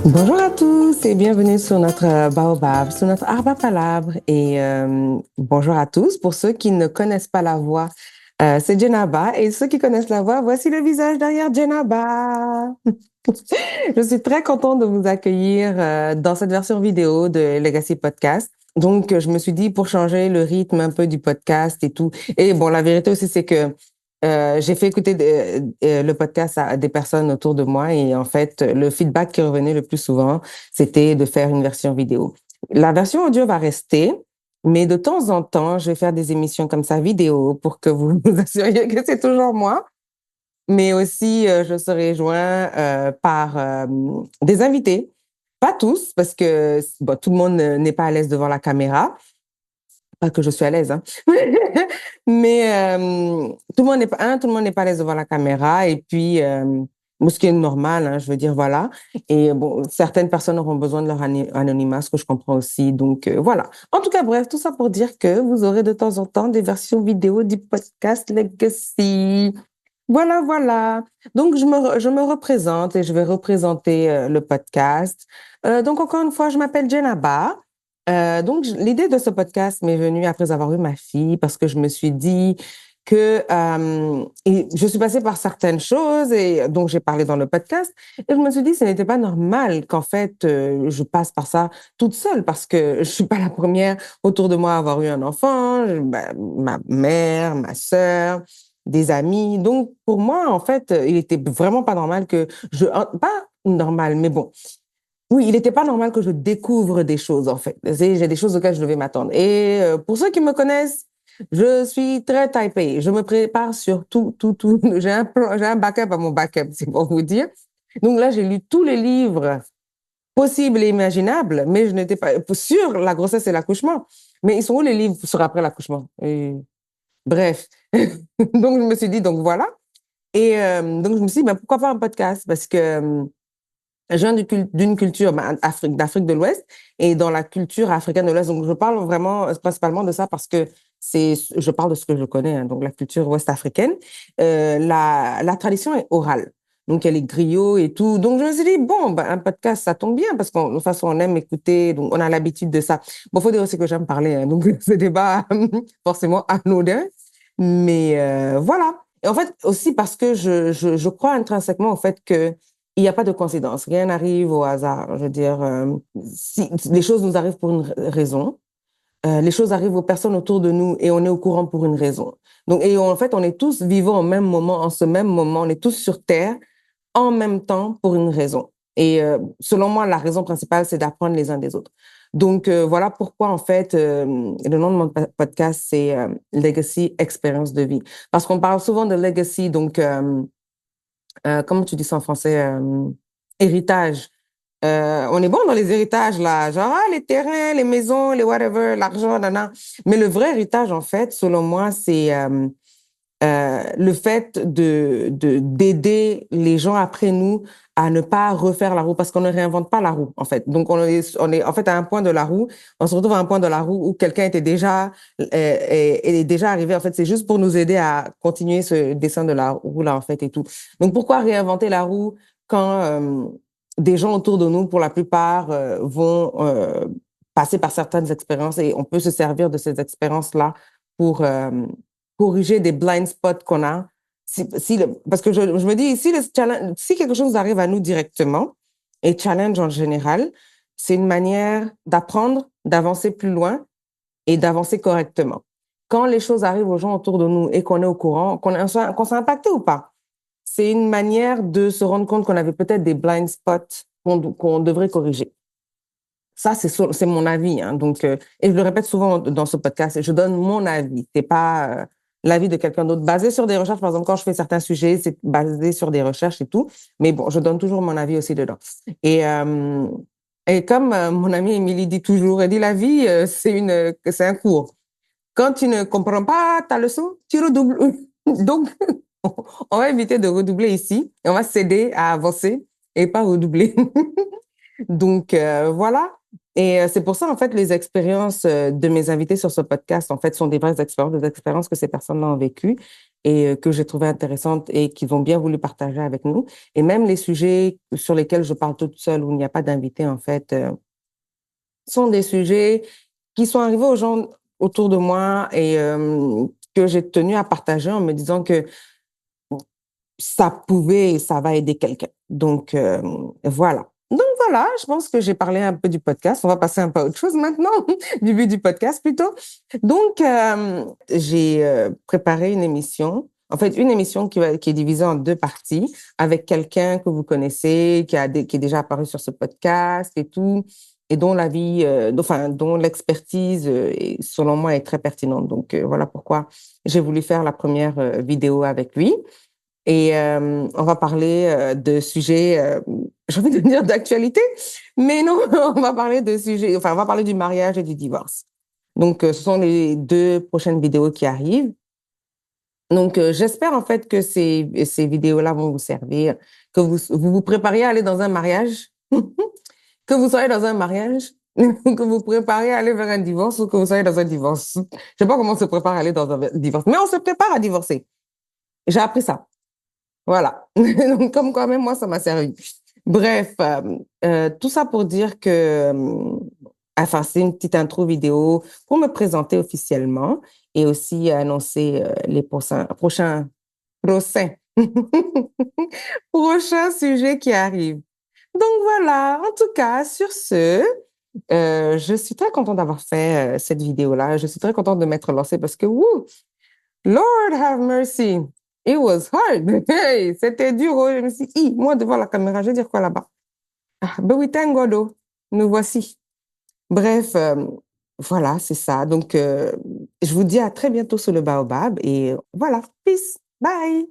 Bonjour à tous et bienvenue sur notre Baobab, sur notre Arba Palabre. Et bonjour à tous. Pour ceux qui ne connaissent pas la voix, c'est Djenaba. Et ceux qui connaissent la voix, voici le visage derrière Djenaba. Je suis très contente de vous accueillir dans cette version vidéo de Legacy Podcast. Donc, je me suis dit pour changer le rythme un peu du podcast et tout. Et bon, la vérité aussi, c'est que j'ai fait écouter le podcast à des personnes autour de moi et en fait, le feedback qui revenait le plus souvent, c'était de faire une version vidéo. La version audio va rester, mais de temps en temps, je vais faire des émissions comme ça vidéo pour que vous vous assuriez que c'est toujours moi. Mais aussi, je serai joint par des invités. Pas tous, parce que bon, tout le monde n'est pas à l'aise devant la caméra. Pas que je suis à l'aise, hein. Mais tout le monde n'est pas, tout le monde n'est pas à l'aise devant la caméra. Et puis, ce qui est normal, hein, je veux dire, voilà. Et bon, certaines personnes auront besoin de leur anonymat, ce que je comprends aussi. Donc, voilà. En tout cas, bref, tout ça pour dire que vous aurez de temps en temps des versions vidéo du podcast Legacy. Voilà, voilà. Donc, je me représente et je vais représenter le podcast. Donc, encore une fois, je m'appelle Djenaba. Donc, l'idée de ce podcast m'est venue après avoir eu ma fille parce que je me suis dit que et je suis passée par certaines choses et donc j'ai parlé dans le podcast et je me suis dit que ce n'était pas normal qu'en fait je passe par ça toute seule parce que je suis pas la première autour de moi à avoir eu un enfant, ma mère, ma sœur, des amis. Donc pour moi en fait, il était vraiment pas normal que pas normal, mais bon, oui, il n'était pas normal que je découvre des choses, en fait. J'ai des choses auxquelles je devais m'attendre. Et pour ceux qui me connaissent, je suis très typée. Je me prépare sur tout, tout, tout. J'ai un backup à mon backup, c'est pour vous dire. Donc là, j'ai lu tous les livres possibles et imaginables, mais je n'étais pas sur la grossesse et l'accouchement. Mais ils sont où les livres sur après l'accouchement? Et bref. Donc, je me suis dit, donc voilà. Et donc, je me suis dit, ben, pourquoi pas un podcast? Parce que je viens d'une culture d'Afrique de l'Ouest et dans la culture africaine de l'Ouest. Donc, je parle vraiment principalement de ça parce que je parle de ce que je connais, hein, donc la culture ouest-africaine. La tradition est orale. Donc, il y a les griots et tout. Donc, je me suis dit, bon, ben, un podcast, ça tombe bien parce qu'de toute façon, on aime écouter, donc on a l'habitude de ça. Bon, faut dire aussi que j'aime parler, hein, donc ce débat forcément anodin. Mais voilà. Et en fait, aussi parce que je crois intrinsèquement au fait que il n'y a pas de coïncidence. Rien n'arrive au hasard. Je veux dire, si les choses nous arrivent pour une raison, les choses arrivent aux personnes autour de nous et on est au courant pour une raison. Donc, et en fait, on est tous vivants au même moment, en ce même moment. On est tous sur Terre en même temps pour une raison. Et selon moi, la raison principale, c'est d'apprendre les uns des autres. Donc, voilà pourquoi, en fait, le nom de mon podcast, c'est Legacy Expérience de vie. Parce qu'on parle souvent de legacy, donc comment tu dis ça en français? Héritage. On est bon dans les héritages, là. Genre, ah, les terrains, les maisons, les whatever, l'argent, nana. Mais le vrai héritage, en fait, selon moi, c'est le fait d'aider les gens après nous à ne pas refaire la roue parce qu'on ne réinvente pas la roue, en fait. Donc, on est en fait à un point de la roue. On se retrouve à un point de la roue où quelqu'un était déjà, est déjà arrivé. En fait, c'est juste pour nous aider à continuer ce dessin de la roue, là, en fait, et tout. Donc, pourquoi réinventer la roue quand des gens autour de nous, pour la plupart, vont passer par certaines expériences et on peut se servir de ces expériences-là pour corriger des blind spots qu'on a. Parce que je me dis, si quelque chose arrive à nous directement, et challenge en général, c'est une manière d'apprendre, d'avancer plus loin et d'avancer correctement. Quand les choses arrivent aux gens autour de nous et qu'on est au courant, qu'on s'est impacté ou pas, c'est une manière de se rendre compte qu'on avait peut-être des blind spots qu'on devrait corriger. Ça, c'est mon avis, hein. Donc, et je le répète souvent dans ce podcast, je donne mon avis. C'est pas l'avis de quelqu'un d'autre, basé sur des recherches. Par exemple, quand je fais certains sujets, c'est basé sur des recherches et tout. Mais bon, je donne toujours mon avis aussi dedans. Et, euh, et comme mon amie Émilie dit toujours, elle dit la vie, c'est un cours. Quand tu ne comprends pas ta leçon, tu redoubles. Donc, on va éviter de redoubler ici. Et on va s'aider à avancer et pas redoubler. Donc, voilà. Et c'est pour ça, en fait, les expériences de mes invités sur ce podcast, en fait, sont des vraies expériences, des expériences que ces personnes-là ont vécues. et que j'ai trouvées intéressantes et qu'ils ont bien voulu partager avec nous. Et même les sujets sur lesquels je parle toute seule, où il n'y a pas d'invité, en fait, sont des sujets qui sont arrivés aux gens autour de moi et que j'ai tenu à partager en me disant que ça pouvait et ça va aider quelqu'un. Donc, voilà. Donc voilà, je pense que j'ai parlé un peu du podcast. On va passer un peu à autre chose maintenant, du but du podcast plutôt. Donc, j'ai préparé une émission, en fait, une émission qui est divisée en deux parties, avec quelqu'un que vous connaissez, qui est déjà apparu sur ce podcast et tout, et dont la vie, enfin, dont l'expertise, selon moi, est très pertinente. Donc, voilà pourquoi j'ai voulu faire la première vidéo avec lui. Et on va parler de sujets, j'ai envie de dire d'actualité, mais non, on va parler de sujets, enfin, on va parler du mariage et du divorce. Donc, ce sont les deux prochaines vidéos qui arrivent. Donc, j'espère en fait que ces vidéos-là vont vous servir, que vous prépariez à aller dans un mariage, que vous soyez dans un mariage, que vous prépariez à aller vers un divorce ou que vous soyez dans un divorce. Je sais pas comment on se prépare à aller dans un divorce, mais on se prépare à divorcer. J'ai appris ça. Voilà. Donc, comme quoi, même moi, ça m'a servi. Bref, tout ça pour dire que, enfin, c'est une petite intro vidéo pour me présenter officiellement et aussi annoncer les prochains, prochains sujets qui arrivent. Donc voilà, en tout cas, sur ce, je suis très contente d'avoir fait cette vidéo-là. Je suis très contente de m'être lancée parce que, wouh, Lord have mercy. It was hard. Hey, c'était dur. Oh. Je me suis dit, moi, devant la caméra, je vais dire quoi là-bas? Ah, but we thank God, oh. Nous voici. Bref, voilà, c'est ça. Donc, je vous dis à très bientôt sur le Baobab et voilà. Peace. Bye.